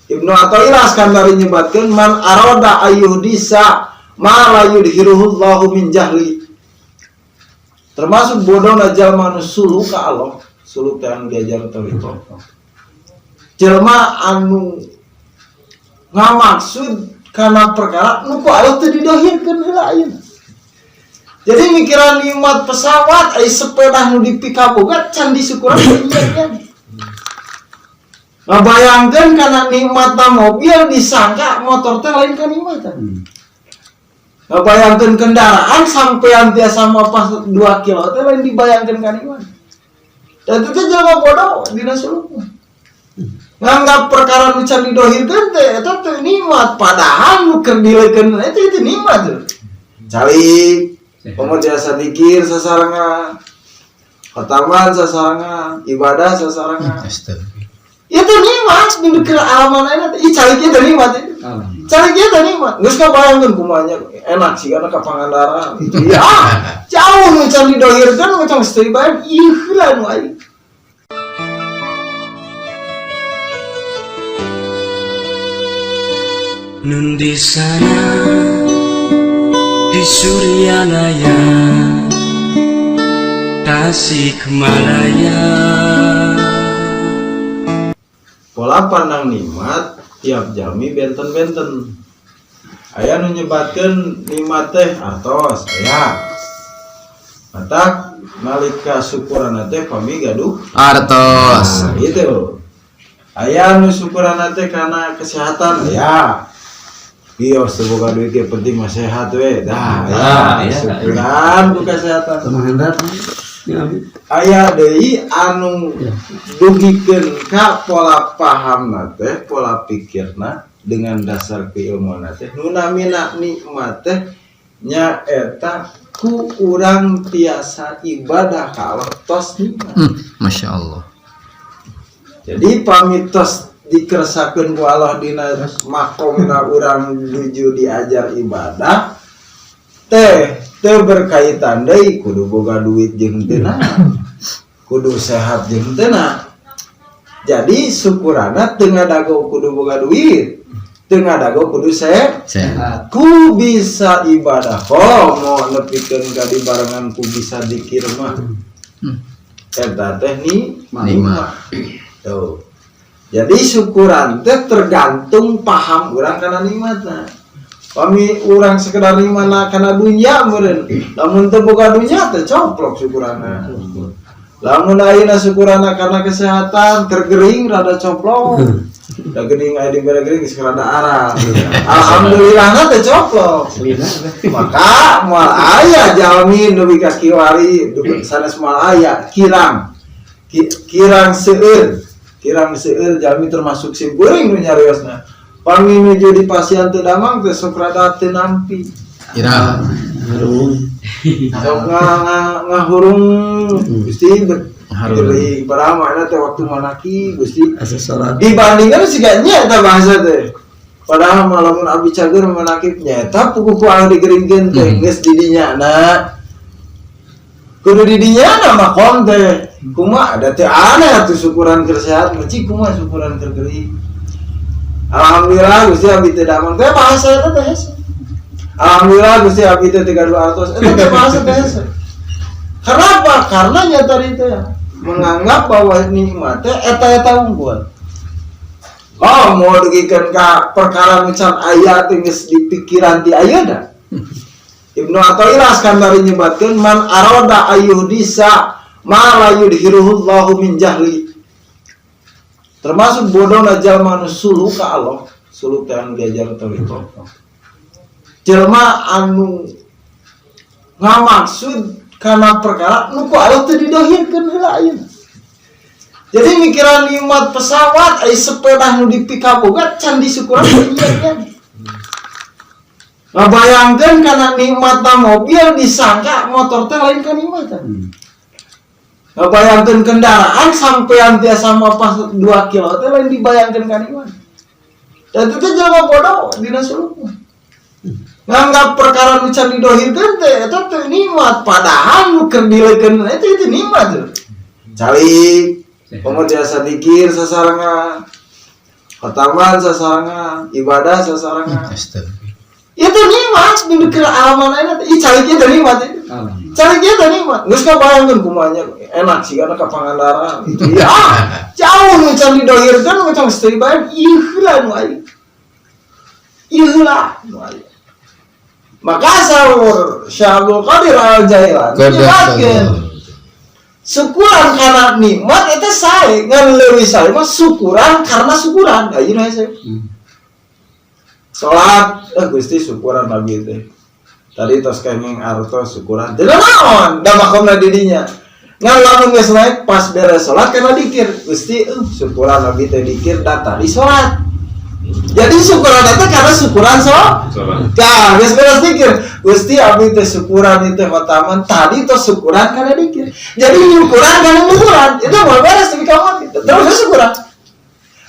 Ibnu Athaillah skandari nyebatkeun man arada ayyuhdisa ma la yudhiruhullahu min jahli. Termasuk bodohna jalma anu suluk ka Allah, suluk teh anu diajar tauhid. Jelma anu ngamaksud kana perkara nu ku Allah teu didohirkeun heula ayeuna. Jadi mikiran nikmat pesawat, sepeda nu dipikaboga can disukuran ieu. Ngabayangkeun kana nikmatna mobil disangka motor teh lain ka nikmatan. Ngabayangkeun kendaraan sampean tiasa mapas 2 kilo teh lain dibayangkeun ka nikmat. Dan itu jelema bodoh dina sulukna. Nganggap perkara nu can didohirkeun teh eta teh nikmat, padahal nu keur dilekeun itu nikmat tuh. Calik pemuda sadikir sasarangan, khataman sasarangan, ibadah sasarangan. Itu nikmat di keur alaman ayeuna teh. Calik ieu nikmat. Calik ieu nikmat. Geus kabayangkeun kumanya enak sih kana ka Pangandaran. Ya, jauh nu can didohirkeun nu can geus teu dibayang ieu heula nu aya. Nun di sana di Suryanaya Tasikmalaya. Pola pandang nikmat tiap jalmi benten-benten. Aya nu nyebatkeun nikmat teh atos aya. Matak nalika syukuranna teh pami gaduh artos. Nah, gitu. Aya nu syukuranna teh kana kesehatan aya. Iya, semoga duit ge penting mah sehat we. Dah, ya. Syukuran ku kesehatan. Aya deui anu dugikeun ka pola pahamna teh, pola pikirna dengan dasar keilmuanna teh nu namina nikmat teh nya eta ku urang tiasa ibadah ka Allah tos nikmat. Masyaallah. Jadi pamitos dikeresakeun ku Allah dina makomna urang nuju diajar ibadah teh teu berkaitan deui kudu boga duit jeung teu kudu sehat jeung teu. Jadi syukuranna teu ngadago kudu boga duit, teu ngadago kudu sehat. Ku bisa ibadah mau nepikeun ka dibarengan ku bisa dikir mah. Eta teh nikmat. Tuh. Jadi syukuran teh tergantung paham urang kana nikmatna. Kami urang sekedar nimana kana dunya meureun. Lamun teu boga dunya teh coplok syukuranna. Lamun ayeuna syukuranna kana kesehatan tergering rada coplok. Da geuning aya di bere geuning geus rada arah. Alhamdulillahna teh coplok. Maka moal aya jalmi nu bika kiwari sanes moal aya kirang seueur. Kirang seueur jalmi termasuk si beuring nu nyariosna. Pami nuju di pasien teu damang teh sok rada teu nampi. Kirang Sok ngahurung Gusti hareuing padahal mah teh waktu manaki Gusti dibandingkan siga nya eta bahasa teh. Padahal malamun abdi cager manaki nyaeta puguh anu digeringkeun teh geus di dinya na. Kudu di dinya na makom teh. Kumaha ada teh aneh atuh syukuran keur sehat meuci kumaha syukuran keur geuring. Alhamdulillah Gusti abdi teu damang teh bahasa eta teh hese. Alhamdulillah Gusti abdi teh 3200 eta teh bahasa teh hese. Kenapa? Karena nyata itu ya menganggap bahwa nikmat teh eta unggul. Oh, mau dugikeun ka perkara mican aya teh geus dipikiran ti ayeuna. Ibnu Athaillah skandari nyebatkeun man arada ayyuhdisa ma la yudhiruhullahu min jahli. Termasuk bodohna jalma anu suluk ka Allah, suluk teh anu diajar tauhid. Jalma anu ngamaksud kana perkara nu ku Allah teu didohirkeun heula ayeuna. Jadi mikiran nikmat pesawat, sepeda nu dipikaboga can disukuran ieu. Ngabayangkeun kana nikmatna mobil disangka motor teh lain ka nikmatan. Ngabayangkeun kendaraan sampean tiasa mapas 2 kilo teh lain dibayangkeun ka nikmat. Dan itu teh jelema bodoh dina sulukna. Nganggap perkara nu can didohirkeun teh eta teh nikmat, padahal nu keur dilekeun itu nikmat tuh. Calik pemuda sadikir sasarangan, Khataman sasarangan, ibadah sasarangan. Astagfirullah. Itu nikmat di keur alaman enak. Ih cari kita nikmat. Cari kita nikmat. Geus kabayangkeun kumanya enak sih karena ka Pangandaran. Ya, jauh nu can didohirkeun macam istri bae ieu heula nu aya. Ieu heula nu aya. Maka sahur Syabul Qadir Al-Jailani nyebutkeun syukuran karena nikmat itu sae ngan leuwih sae mah syukuran karena syukuran. Ayeuna saya. Salat Gusti syukuran Nabi teh. Tadi tos kenging arto syukuran. Jadi naon da makomna di dinya. Ngan lamun geus naik pas beres salat kana dikir. Gusti syukuran Nabi teh dikir da tadi salat. Jadi syukuran itu karena syukuran salat. Nah, geus beres dikir. Gusti abdi teh syukuran itu khataman tadi tos syukuran karena dikir. Jadi syukuran karena syukuran. Itu mau beres di kamar gitu. Terus syukuran.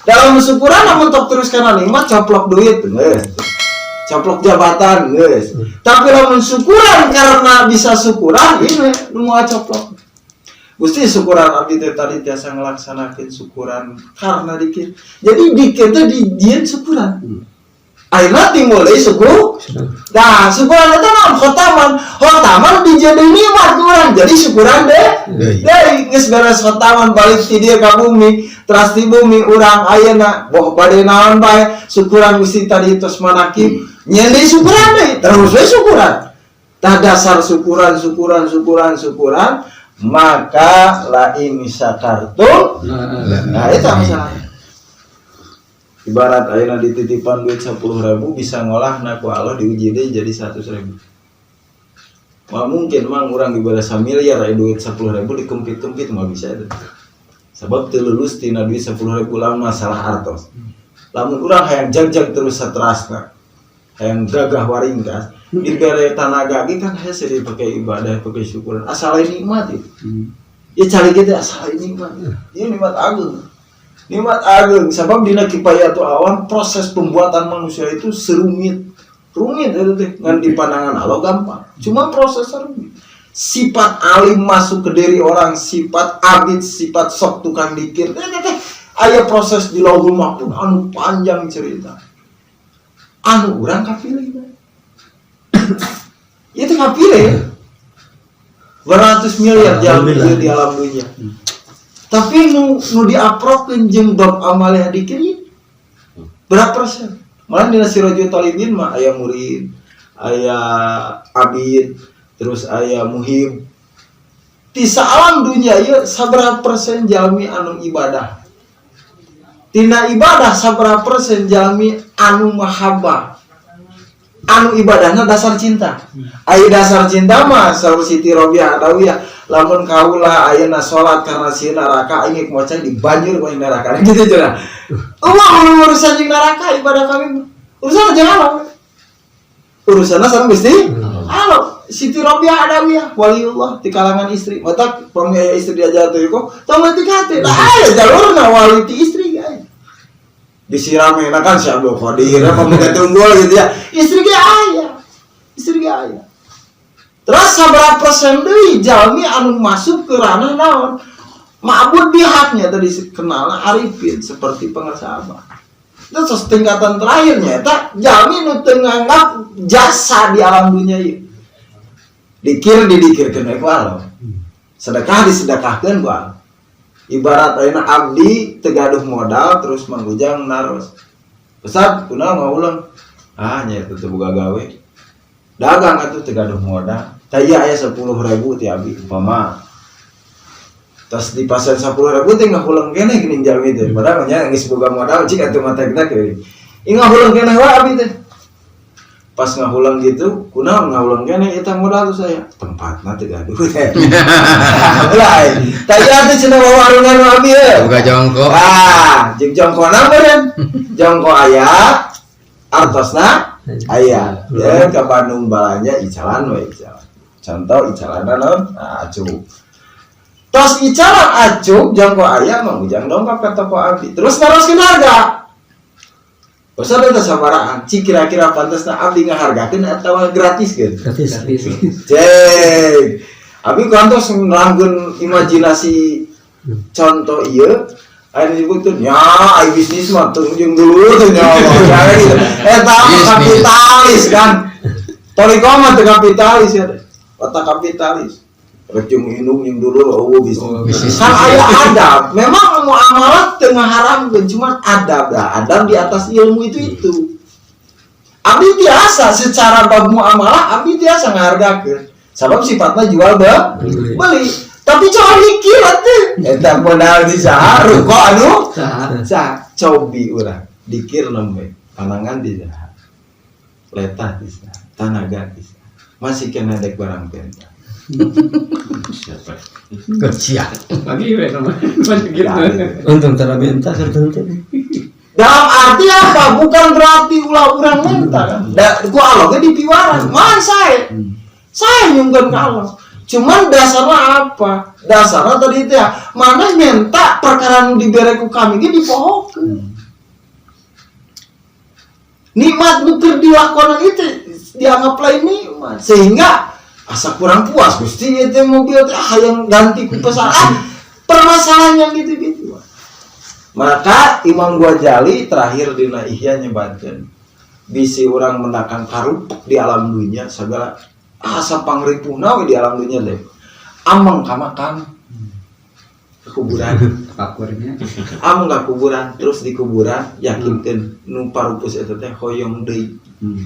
Dalam syukuran namun tok terus karena nikmat coplok duit geus. Coplok jabatan geus. Tapi lamun syukuran karena bisa syukuran ini nu moal coplok. Gusti syukuran abdi teh tadi tiasa ngelaksanakeun syukuran karena dikir. Jadi dikir teh dijieun syukuran. Ayeuna timbul deui syukur. Nah, syukuran eta naon khotaman. Khotaman dijieun nikmat urang. Jadi syukuran deh. Deui geus beres khotaman balik ti dieu ka bumi, teras ti bumi urang ayeuna boh bade naon bae syukuran Gusti tadi tos manakib. Nyen deui syukuran deui, terus we syukuran. Tah dasar syukuran maka lain syakartum nah itu masalahnya. Ibarat ayeuna dititipan duit 10.000 bisa ngolah na ku Allah diuji deh jadi 100.000. Wah mungkin mang urang ibadah 1 miliar aya duit 10.000 dikempit-kempit mah bisa itu. Sebab teu lulus tina duit 10.000 lamun masalah artos. Lamun urang hayang jag-jag terus satrasna. Hayang gagah waringkas dibere tanaga ge kan hese dipakai ibadah pakai syukuran asal nikmat itu. Ya cari kita asal nikmat. Ini nikmat agung. Nikmat agung sebab dina kifayatul awan proses pembuatan manusia itu serumit. Rumit itu teh ngan di pandangan Allah gampang. Cuma proses rumit. Sifat alim masuk ke diri orang, sifat abid, sifat sok tukang dikir. Aya proses di Lauhul Mahfuz anu panjang cerita. Anu urang kapilih. Itu kapilih 200 miliar jalan di alam dunia. Tapi nu diaprokeun jeung bab amal dikir berapa persen? Malah dina Sirajul Talibin mah aya murid, aya abid, terus aya muhib. Ti alam dunia ieu sabaraha persen jalmi anu ibadah? Tina ibadah sabaraha persen jalmi anu mahabbah? Anu ibadahna dasar cinta. Aya dasar cinta mah saur Siti Robiah Adawiyah lamun kaula ayeuna salat karena sieun neraka ingin moca di banjir ku neraka gitu cenah. Urusan jeung neraka ibadah kami. Urusan jeung Allah. Urusanna sareng Gusti Allah. Siti Robiah Adawiyah waliullah di kalangan istri. Mata pamiaya istri diajar teh kok tong mati kate. Lah aya jalurna wali ti istri guys. Disirame kan Syabul Qadir pemuda tunggul gitu ya. Istri ge aya. Terus sabaraha persen deui jalmi anu masuk ke ranah naon? Ma'bud bihaqnya tadi kenal arifin seperti pengasabah. Terus tingkatan terakhirnya eta jalmi nu teu nganggap jasa di alam dunia ieu. Dikirkeun ku Allah. Sedekah disedekahkeun ku Allah. Ibarat ayeuna abdi tegaduh modal terus mangujang naros. Ustaz, kunaon ngauleung? Ah nya teu boga gawe. Dagang atuh tegaduh modal. Tah ieu aya 10.000 ti abdi umpama. Tas dipasen 10.000 teh ngahuleung keneh geuning jalmi teh. Padahal nya geus boga modal cik atuh mata kita ke. Ing ngahuleung keneh wae abdi teh. Pas ngahulang gitu, kunaon ngahulang keneh eta modal tuh saya. Tempatna teu gaduh. Lain. Tadi atuh cenah warungan abdi ye. Buka jongkok. Ah, jeung jongkona meureun. Jongkok aya, artosna aya. Ya ka Bandung balanja icalan we icalan. Contoh icalanna naon? Acuk. Tos icalan acuk jongkok aya mangujang dongkap ka toko abdi. Terus naroskeun harga. Usah ada sabaraan, cik kira-kira pantasna abdi ngahargakeun atawa gratis kan? Gratis. Cek. Abi kantos nglanggeun imajinasi contoh ieu Ayo disebutkan, ya, ayo bisnis mah tunjung dulu tuh nyawa, ya gitu. Tahu kapitalis kan? Toriko mah tuh kapitalis ya, otak kapitalis. Recung minum yang dulu, bisnis. Kan ayah adab, memang muamalah tengah haram, cuma adab lah, adab di atas ilmu itu. Abi biasa secara bab muamalah, abi biasa ngargakeun. Sabab sifatnya jual beli. Tapi coba mikir atuh. Eta modal di saharu kok anu? Sah. Cobi urang. Dikir nembe. Panangan di saha. Letah di saha. Tanaga di saha. Masih kena dek barang penta. Siapa? Kerja. Lagi we sama. Gitu. Untung cara benta tertentu. Dalam arti apa? Bukan berarti ulah urang minta kan. Ku Allah ge dipiwaran. Man saya. Saya nyungkeun ka Allah. Cuman dasarnya apa? Dasarnya tadi itu ya, mana minta perkara nu dibere ku kami ge dipohokeun. Nikmat nu keur dilakonan itu dianggap lain nikmat. Sehingga asa kurang puas Gusti ieu teh mobil teh hayang ganti ku pesan. Permasalahan yang gitu-gitu. Maka Imam Ghazali terakhir dina Ihya nyebatkeun bisi urang mendakan karupuk di alam dunia segala asa pangripuna we di alam dunia deh. Ameng ka makan ke kuburan. Kakurnya. Ameng ka kuburan terus di kuburan yakinkeun nu parupus eta teh hoyong deui.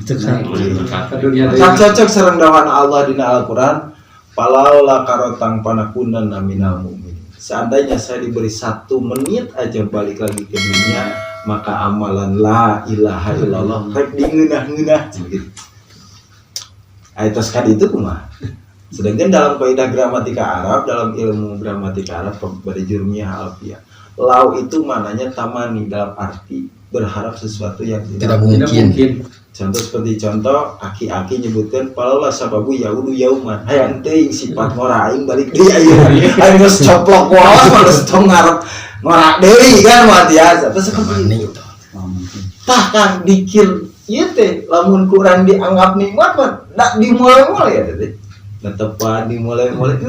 Ke dunia deui. Cocok sareng dawan Allah dina Al-Qur'an, "Palaula karotang panakunanna minal mu'minin." Seandainya saya diberi 1 menit aja balik lagi ke dunia, maka amalan la ilaha illallah rek dingeunah-ngeunah gitu. Aitos kan itu kumaha. Sedangkan dalam kaidah gramatika Arab, dalam ilmu gramatika Arab pada jurmiyah alfiyah, lau itu mananya tamani dalam arti berharap sesuatu yang tidak mungkin. Contoh seperti contoh aki-aki nyebutkan palaula sababu yaudu yauman hayang teuing sifat ngora aing balik deui ayeuna aing geus coplok waos geus tong ngarep ngora deui kan mah biasa terus seperti itu. Tah kan dikir ieu teh lamun kurang dianggap nikmat mah da dimulai-mulai ya teh. Netepan dimulai-mulai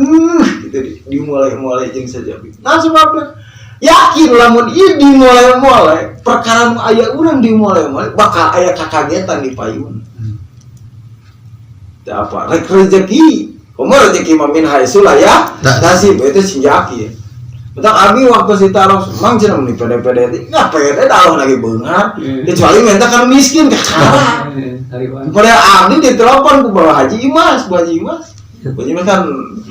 gitu dimulai-mulai jeung saja. Nah sebabna yakin lamun ieu dimulai-mulai perkara nu aya urang dimulai-mulai bakal aya kakagetan di payun. Teu apa rek rezeki umur rezeki mah min haitsulah ya nasib itu sinjaki. Betul abi waktu si taruh mang cenah mun pede-pede teh enggak pede dah lagi beungar kecuali minta kan miskin kakara. Pada abdi ditelepon ku bawa Haji Imas, Bu Haji Imas. Bu Haji Imas kan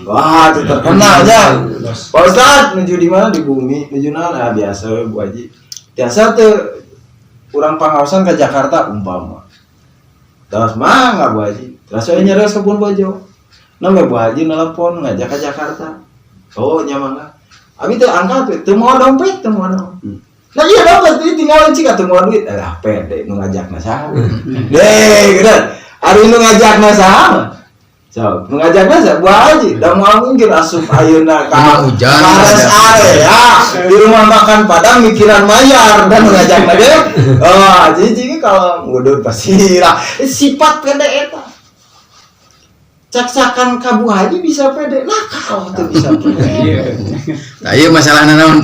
wah terkenal aja. Pak Ustad menuju di mana di bumi menuju mana biasa we Bu Haji. Biasa teh urang pangaosan ke Jakarta umpama. Terus mah enggak Bu Haji. Terus we nyeres ke Pun Bojo. Nang Bu Haji nelpon ngajak ke Jakarta. Oh nya mangga. Abi teh angkat teh mau dompet teh mau. Nah iya dompet teh tinggal cik atuh mau duit. Lah pede nu ngajakna saha. Deh, gitu. Ari nu ngajakna saha? So, nu ngajakna saha? Bu Haji, da moal mungkin asup ayeuna ka hujan area di rumah makan Padang mikiran mayar dan ngajakna deh. Oh, jadi kalau ngudut pasti lah sifat pede eta. Caksakan ka Bu Haji bisa pede. Nah, kalau tuh bisa pede. Nah, iya masalahnya naon?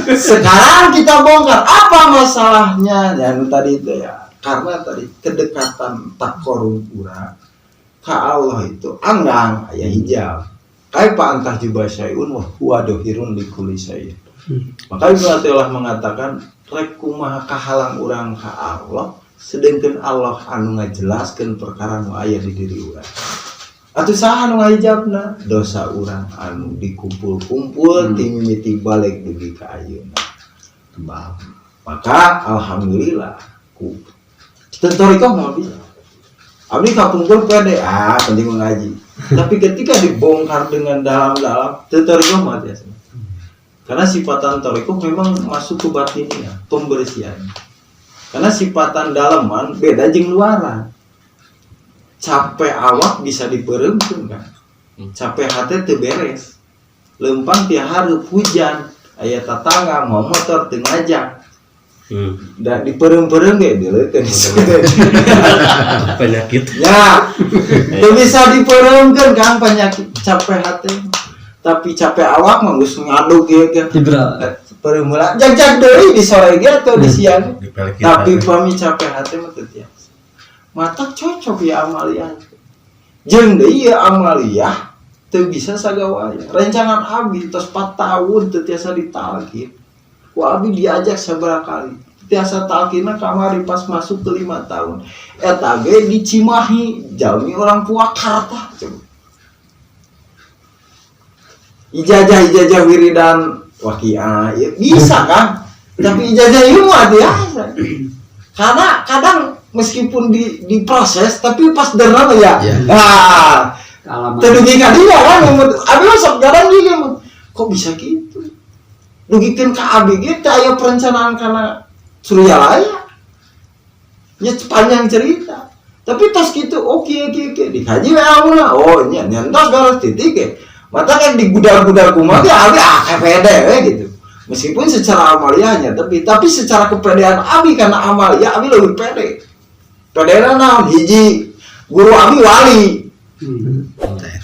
Sekarang kita bongkar apa masalahnya yang tadi itu ya. Karena tadi kedekatan takorub urang ka Allah itu anggang aya hijab. Kaifa antah jubah syai'un wa huwa dohirun likulli syai'. Maka Ibnu Athaillah mengatakan rek kumaha kahalang urang ka Allah sedangkan Allah anu ngajelaskeun perkara nu aya di diri urang. Atuh saha nu ngahijabna? Dosa urang anu dikumpul-kumpul ti mimiti balik dugi ka ayeuna. Maka alhamdulillah ku tentoriko mau bisa. Abdi kakumpul pede, penting mengaji. Tapi ketika dibongkar dengan dalam-dalam, tentoriko mah biasa. Karena sifatan toriko memang masuk ke batinnya, pembersihan. Karena sifatan dalaman beda jeung luaran. Capek awak bisa dipereumkeun kan. Capek hati teu beres. Lempang tiap hareup hujan, aya tatangga mau motor teu ngajak. Da dipereum-pereum ge dileukeun. Penyakit. Ya. Teu bisa dipereumkeun kan penyakit capek hati. tapi capek awak mah geus ngaduk ieu ke Ibra. permula jag-jag deui di sore ge atau di siang. Dipelek Tapi kita. pami capek hati mah teu tiasa. Mata cocok ya Amalia. Jeung deui ieu Amalia teu bisa sagawaya. Rencangan abi tos 4 tahun teu tiasa ditalkin. Ku abi diajak sabaraha kali. Tiasa talkina kamari pas masuk ke 5 tahun. Eta ge di Cimahi, jalmi orang Purwakarta. Ijazah wiridan waqiah ya, bisa kan? Tapi ijazah ilmu biasa. Karena kadang meskipun diproses tapi pas derna ya. Iya. Nah, Alamat. terdugi ka dia kan, abi masuk gadang dia kok bisa gitu? Dugikeun ka abi ge teh aya perencanaan kana Suryalaya. Ya panjang cerita. Tapi tos gitu oke dikaji we amuna. Oh nya nyentos garas titik ge. Mata kan di gudar-gudar kumaha ge abi pede we gitu. Meskipun secara amaliahnya tapi secara kepedean abi karena amalia abi lebih pede. Pedena naon hiji guru abi wali.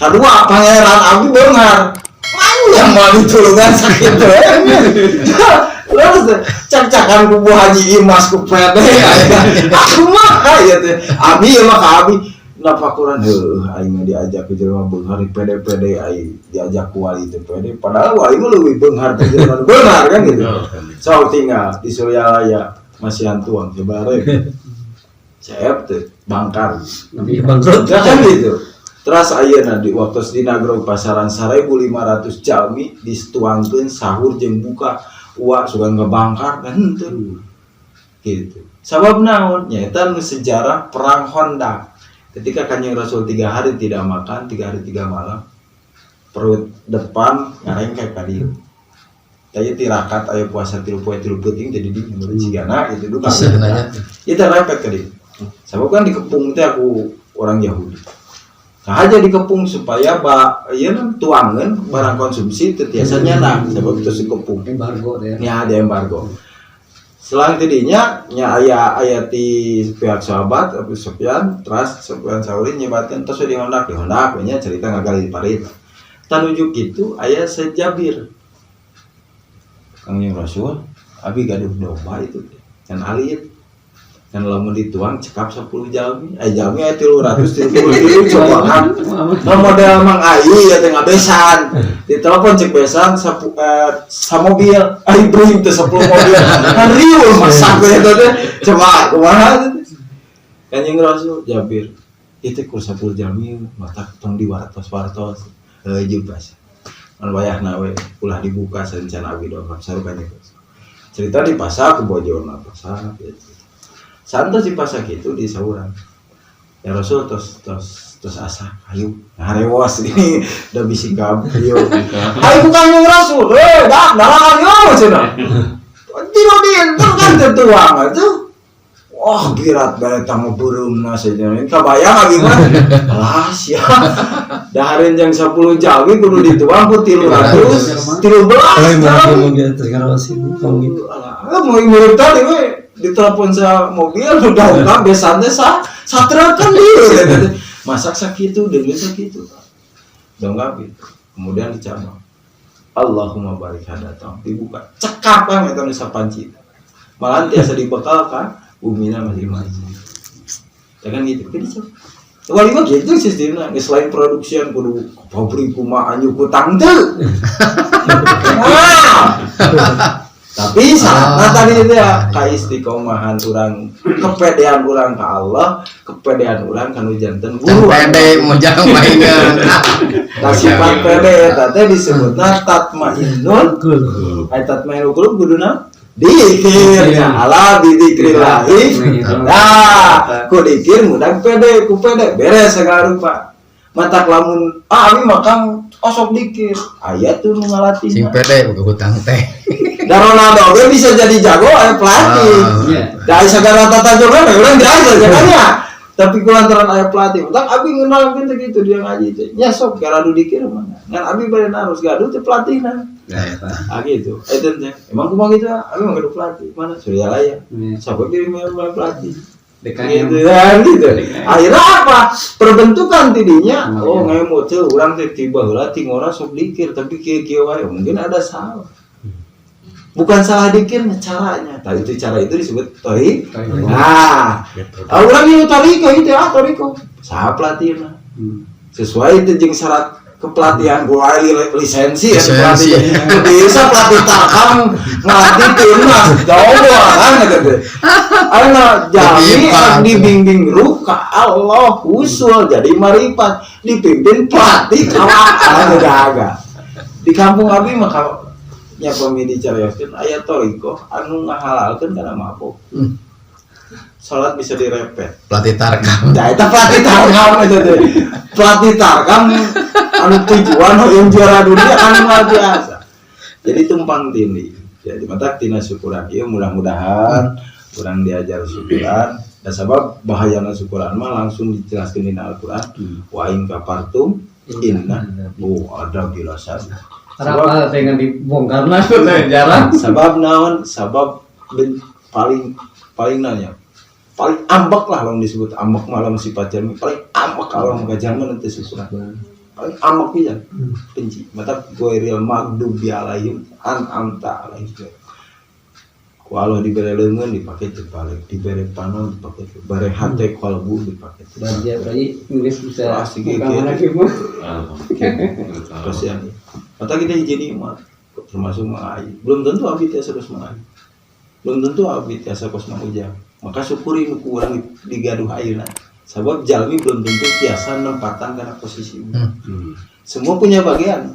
Kedua pangeran abi beungar. Yang wali tulungan sakit we. Terus cak-cakan ku Bu Haji Imas ku pede. Aku mah ya teh. Abi mah ka abi lapakuran aing mah diajak ke jelema beunghar pede-pede aing diajak ku wali teh pede padahal wali mah leuwih beunghar teh jelema beunghar kan gitu. So tinggal di Suryalaya masih antuang sebare. Cep teh bangkar. Lebih bangkrut. Ya kan gitu. Terus ayeuna di waktu di Nagrog pasaran 1.500 jalmi distuangkeun sahur jeung buka uak sugan ngebangkar kan henteu. Gitu. Sabab naon? Nyaeta sejarah perang Honda. Ketika Kanjeng Rasul 3 hari tidak makan, 3 hari 3 malam, perut depan ngarengkek ka dieu. Taya tirakat aya puasa 3 poe 3 peuting jadi di menurut cigana itu duka. Sebenarnya. Itu repek ka dieu. Sabab kan dikepung teh aku orang Yahudi. Nah aja dikepung supaya ieu tuangeun barang konsumsi teu tiasa nyana sabab itu dikepung. Embargo deh. Nya ada embargo. Selang tidinya nya aya ti pihak sahabat Abu Sufyan, terus Sufyan Sauri nyebatkeun tos di Honda nya cerita ngagali di parit. Tanuju kitu aya Said Jabir. Kangjeng Rasul, abi gaduh domba itu can alit. Kan lamun dituang cekap 10 jalmi. Jalmi aya 330 coba kan. Model Mang Ayu ya teh ngabesan. Ditelepon cek besan sa mobil. Ai bring teh 10 mobil. Kan riweuh masak we eta teh. Coba kumaha teh. Kanjeng Rasul Jabir. Itu kur 10 jalmi mata tong diwartos-wartos. Heuh pas. Mun wayahna we ulah dibuka sarencana abi dongkap sarukan itu. Cerita di pasar ke bojona pasar gitu. Santos di pasar gitu di sahuran. Ya Rasul tos asa ayo ngarewas ini udah bisi kabeh yo. Ayo bukan Rasul. Dak dalangan yo cenah. Tidodin kan tertuang itu. Wah girat bae tamu burungna saja. Kabayang abi mah. Alah sia. Dahareun jang 10 jawi kudu dituang ku 300. 13. Kalau mau gitu sekarang masih kamu gitu. Alah mau mirip tadi we. Ditelepon sa mobil udah ungkap besannya satrakan dia masak sakitu demi sakitu dongkap itu kemudian dicabang Allahumma barik hadatang dibuka cekap kan eta nu sapanci malah tiasa dibekal kan umina masing-masing ya kan gitu kan dicabang wali mah gitu sistemnya selain produksian kudu pabrik kumaha anjuk utang teu tapi saatnya tadi itu ya kaistiqomahan orang kepedean orang ke Allah kepedean orang kanu janten guru Pede mau jangan mainan. sifat pede tadi disebutnya tatmainnul ay tatmainnul qulub kuduna dikirnya Allah bidikrillahi nah ku dikir mudah pede ku pede beres segala rupa mata lamun abi makang osok dikir ayat tuh ngalatih Sing pede buka hutang teh. dan Ronaldo gue bisa jadi jago aya pelatih. Da sagala tata jogan urang biasa jagannya. Tapi kulantaran aya pelatih, utak abi ngeunal gitu dia ngaji teh. Nya sok garadu dikir mana. Ngan abi bade narus gaduh teh pelatihna. Nah, eta. Gitu. Eta teh. Emang kumaha gitu abi mah gaduh pelatih. Mana Suryalaya. Siapa kirim pelatih. DKM. gitu kan gitu. Akhirnya apa? Perbentukan tidinya. Oh ngemut tuh orang teh tiba heula ting ora sok dikir tapi kieu-kieu wae mungkin ada salah. Bukan salah dikirnya caranya. Tadi itu cara itu disebut torik. Nah, orang yang toriko itu toriko. Saha pelatihna. Sesuai itu jeung syarat kepelatihan gua lisensi ya pelatih. Bisa pelatih takam ngelatih timnas Jawa kan gitu. Ana jami dibimbing ru ka Allah usul jadi marifat dipimpin pelatih kawan agak. Di kampung abi mah nya pemidi carioskeun aya toriko anu ngahalalkeun kana mabok. Salat bisa direpet. Pelatih tarkam. Nah, itu pelatih tarkam itu tuh. Pelatih tarkam anu tujuan yang juara dunia kan luar biasa. Jadi tumpang tindih. Jadi mata tina syukuran ieu mudah-mudahan kurang diajar syukuran. Dan sebab bahayana syukuran mah langsung dijelaskeun dina Al-Qur'an. Wa in kafartum inna ada bilasan. Kenapa dengan dibongkarna jarang? Sabab naon? Sabab paling nanya. Paling ambek lah orang disebut ambek malam sifat jami paling ambek kalau mengajar nanti syukuran paling ambek bisa benci mata goiril magdubi alaihim amta alaihim kalau diberi lengan dipakai terbalik diberi panon dipakai diberi hati kalbu dipakai Dan dia berarti Inggris bisa asik bukan lagi bu. kasihan mata kita jadi mah termasuk mengaji belum tentu abi tiasa terus mengaji belum tentu abi tiasa kos mengujang maka syukuri nu kurang digaduh ayeuna sebab jalmi belum tentu biasa nempatan karena posisi semua punya bagian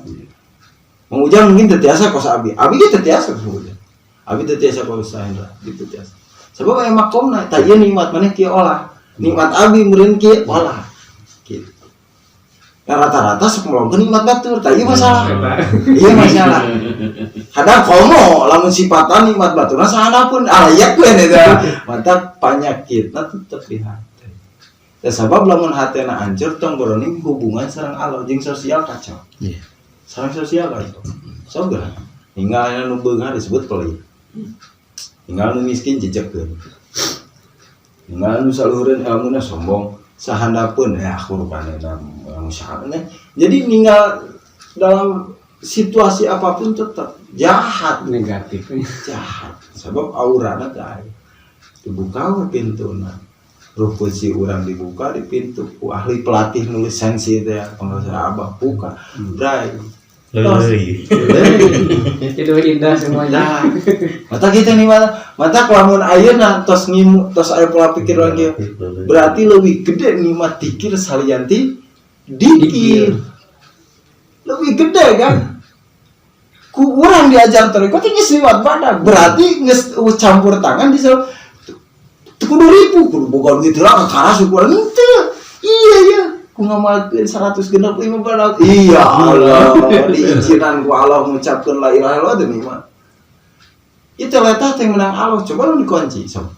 mengujang mungkin tetiasa kos abi ge tetiasa kos mengujang abi tetiasa kos Hendra gitu tiasa sebab aya makomna tah ieu nikmat maneh kieu olah nikmat abi meureun kieu olah gitu ya rata-rata sok melongkeun nikmat batur tah ieu masalah iya masalah kadang komo lamun sifatan nikmat baturna sahana pun ayakeun eta mantap panyakitna tetep di hati teh sabab lamun hatena hancur tong boroning hubungan sareng Allah jeung sosial kacau sareng sosial kacau soga ninggalna nu beungar disebut pelit ninggal nu miskin jejekeun ninggal nu saluhureun ilmuna sombong sahandapeun ya kurbanana musyawarah jadi ninggal dalam situasi apapun tetap jahat Negatif. jahat sebab aurana teh dibuka we pintuna ruh si urang dibuka di pintu ku ahli pelatih nu lisensi teh pengacara abah buka bray Itu indah semuanya. mata kita nih mata kelamun ayeuna tos ngimu tos aya pola pikir lagi berarti lebih gede nikmat dikir salianti dikir lebih gede kan ku urang diajar terus kok geus liwat badak berarti geus campur tangan di kudu ribu kudu boga duit heula karas ukuran teu iya ku ngamalkeun 165 badak iya Allah diizinan ku Allah mengucapkeun la ilaha illallah demi mah itu letah teh menang Allah coba lu dikunci sok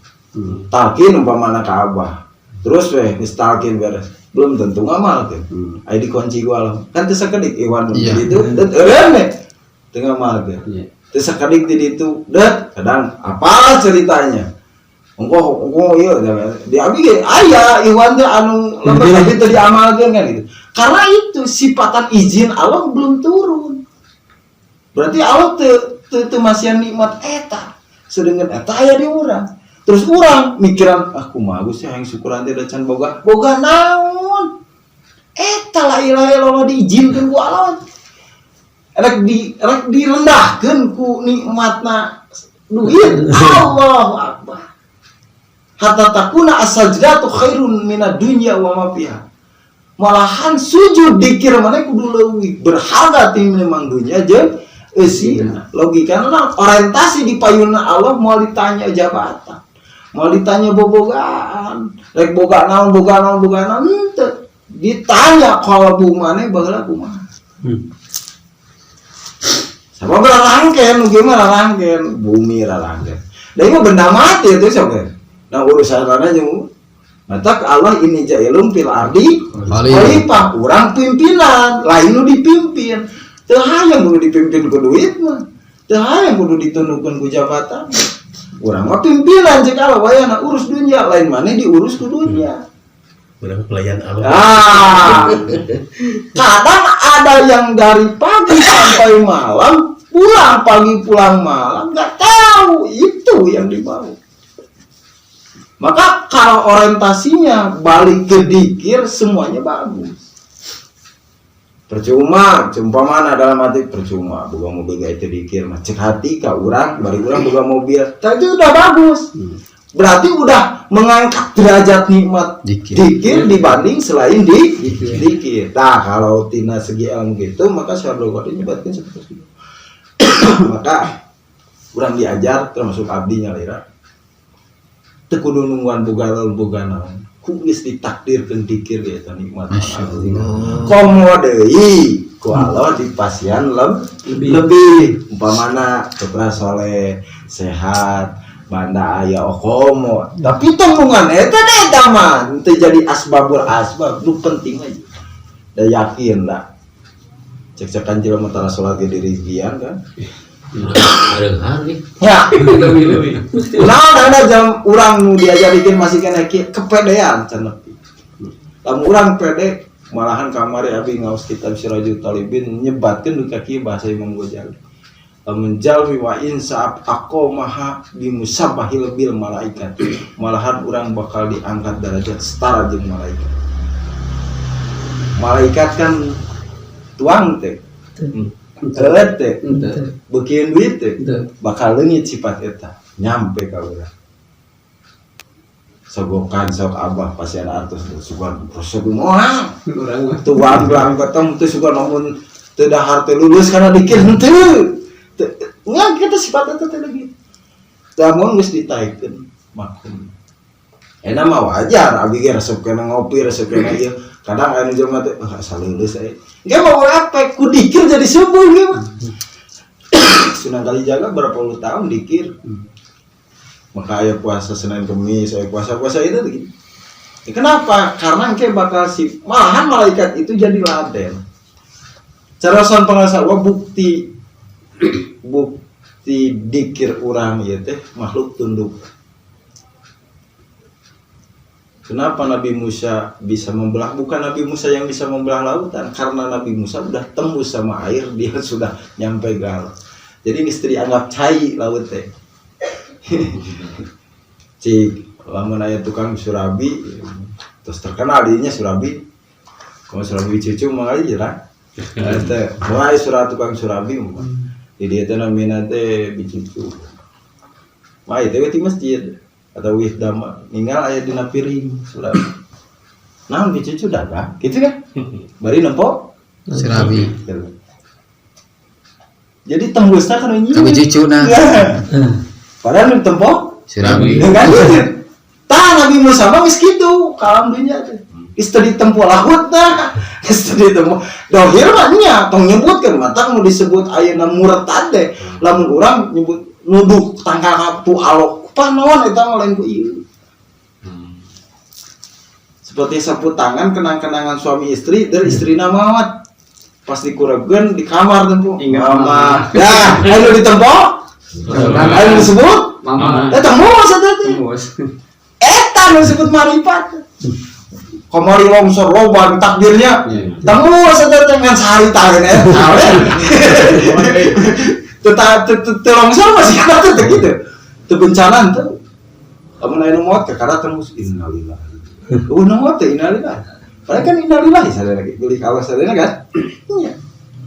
talqin umpamana ka Abah terus we geus talqin beres belum tentu ngamalkeun aya dikunci ku Allah kan teu sakedik iwan itu dan eureun we teu ngamalkeun teu sakedik di ditu dat kadang apa ceritanya engko ieu di abi ge aya iwan teh anu lembut tapi teu diamalkeun kan gitu karena itu sifatan izin Allah belum turun berarti Allah teu masihan nikmat eta sedengkeun eta aya di urang terus urang mikiran kumaha Gusti hayang syukuran teh da can boga naon eta la ilaha illallah diizinkeun ku Allah rek direndahkeun ku nikmatna duit Allahu akbar hatta takuna as-sajdatu khairun minad dunya wa ma fiha malahan sujud dikir maneh kudu leuwih berharga tinimbang dunya jeung eusina logikana orientasi di payunna Allah mau ditanya jabatan mau ditanya bobogaan rek boga naon henteu ditanya kalbu maneh baheula kumaha sabab rarangkeun nu ge mah rarangkeun bumi rarangkeun da ieu benda mati itu sok nah urusanana jeung mata Allah ini jailum fil ardi khalifah urang pimpinan lain nu dipimpin teu hayang kudu dipimpin ku duit mah teu hayang kudu ditundukeun ku jabatan Urang mah pimpinan cek Allah wayana urus dunia lain mana diurus ku dunia. Berapa pelayan Allah? Kadang ada yang dari pagi sampai malam, pulang pagi pulang malam, nggak tahu itu yang dibawa. Maka kalau orientasinya balik ke dikir semuanya bagus. Percuma, mana dalam hati percuma. Boga mobil gak itu dikir, cek hati ke orang, bari orang boga mobil, tapi itu udah bagus. Berarti udah mengangkat derajat nikmat dikir dibanding selain dikir. Nah kalau tina segi ilmu gitu, maka syarul qadar nyebatkan seperti itu. Maka orang diajar termasuk abdinya lira. Teu kudu nungguan boga naon. Ku geus ditakdirkeun dikir eta nikmat Allah. Komo deui ku Allah dipasian lebih. Umpamana putra soleh, sehat, banda aya okomo. Tapi tanggungan eta mah teu jadi asbabul asbab, nu penting aja. Da yakin lah. Cek-cekan jelema tara salat ge dirigian kan. Ya, nah ada jam orang nu diajarikeun masih kena kepedean cenah. Lamun urang pede malahan kamari abi ngaos kitab Sirajul Talibin nyebatkeun ka kieu bahasa Imam Ghazali. Lamun jalmi wa insa'ab aqamaha bi musabbahil bil malaikat. Malahan urang bakal diangkat derajat setara jeung malaikat. Malaikat kan tuang teh. Tete, bikin duit teh, bakal leungit sifat eta, nyampe ka urang. Sogokan sok abah pasien artos sugan prosedur moal. Tuang bilang ketemu teh sugan namun teu dahar teh lulus kana dikir henteu. Ngan kita sifat eta teh lagi. Lamun geus ditaikeun maksud. Enak mah wajar, abi ge resep kena ngopi, resep kena ieu. Kadang anu jelema teh saleuleus aya. Ge mau apa? Ku dikir jadi subuh ge mah. Sunan Kalijaga berapa puluh tahun dikir. Maka aya puasa Senin Kamis, aya puasa-puasa itu begini. Kenapa? Karena engke bakal malahan malaikat itu jadi laden. Carasan pengasal bukti dikir urang ieu teh makhluk tunduk. Kenapa Nabi Musa bisa membelah? Bukan Nabi Musa yang bisa membelah lautan, karena Nabi Musa udah tembus sama air, dia sudah nyampe galau. Jadi istri anggap cai laut teh. Cik, lamun aya tukang surabi, terus terkenal dirinya surabi. Kalau surabi cucu mah kali jerah. Teh, mulai surat tukang surabi mah. Di dia teh namina teh bicucu. Mah teh di masjid. Atau wisdama ninggal aya dina piring surat. Naon dicucu dagang, gitu kan? Bari nempo Surabi. Jadi tembusna kan ini. Kami cucuna. Padahal tempo Surabi. dengan gitu. Tah Nabi Musa mah geus kitu, kalam dunya teh. Geus teu ditempo laut tah. Geus teu ditempo. Dohir mah nya tong nyebutkeun mata mau disebut ayeuna murtad teh. Lamun urang nyebut nuduh tangkal kaptu alok panaon eta lain ku ieu. Seperti sapu tangan kenang-kenangan suami istri dari istrina mawat. Pas dikurebkeun di kamar tempo. Mama. Ya, anu ditempo? Anu disebut? Mama. Eta moos eta teh. Eta nu disebut marifat. Kamari longsor loban takdirnya. Moos eta teh ngan sehari tahan eta. Teu longsor masih kata teh gitu. Teu bencana teu. Amun aya nu maot ka kada tembus innalillahi. Nu maot teh innalillahi. Padahal kan innalillahi sadaya lagi. Beli kawas sadaya kan? Iya.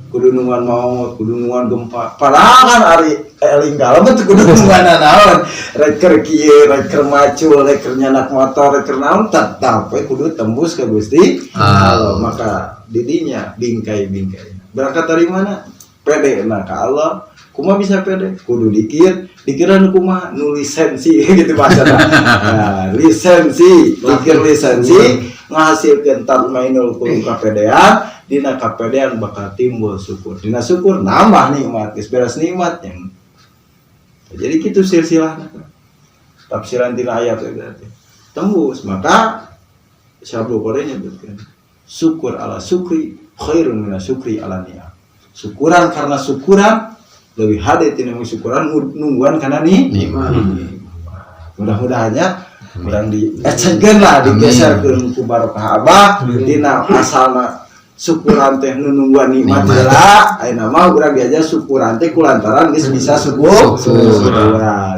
Kudu nungan maut, kudu nungan gempa. Padahal kan ari eling galem teh kudu nungan naon. Rek keur kieu, rek keur macul, rek keur nyanak motor, rek keur naon tetap we kudu tembus ka Gusti Allah. Maka didinya bingkai-bingkai. Berangkat dari mana? Pede na ka Allah. Kuma bisa pede, kudu dikiran kuma nu lisensi gitu bahasana. Nah, lisensi, dikir lisensi ngahasilkeun tatmainul qulub kapedean, dina kapedean bakal timbul syukur. Dina syukur nambah nikmat, geus beres nikmat yang. Jadi kitu silsilahna. Tafsiran tina ayat itu tembus, maka Syabul Qur'an nyebutkeun syukur ala syukri khairun min syukri ala ni'am. Syukuran karena syukuran lebih hade tina syukuran nungguan kana nikmat. mudah-mudahannya kurang diecekeun lah digeserkeun ku barokah Abah dina asalna syukuran teh nu nungguan nikmat heula ayeuna mah urang diajar syukuran teh kulantaran geus bisa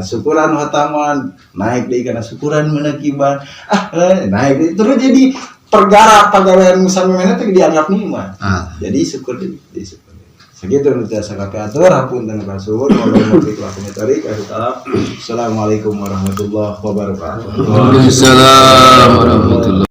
syukuran hotaman naik deui kana syukuran menakiban naik deui terus jadi perkara pagawean samemena teh dianggap nikmat jadi syukur deui syukur segitu nu tiasa kapiatur hapunten kasuhun warahmatullahi wabarakatuh. Assalamualaikum warahmatullahi wabarakatuh. Waalaikumsalam warahmatullahi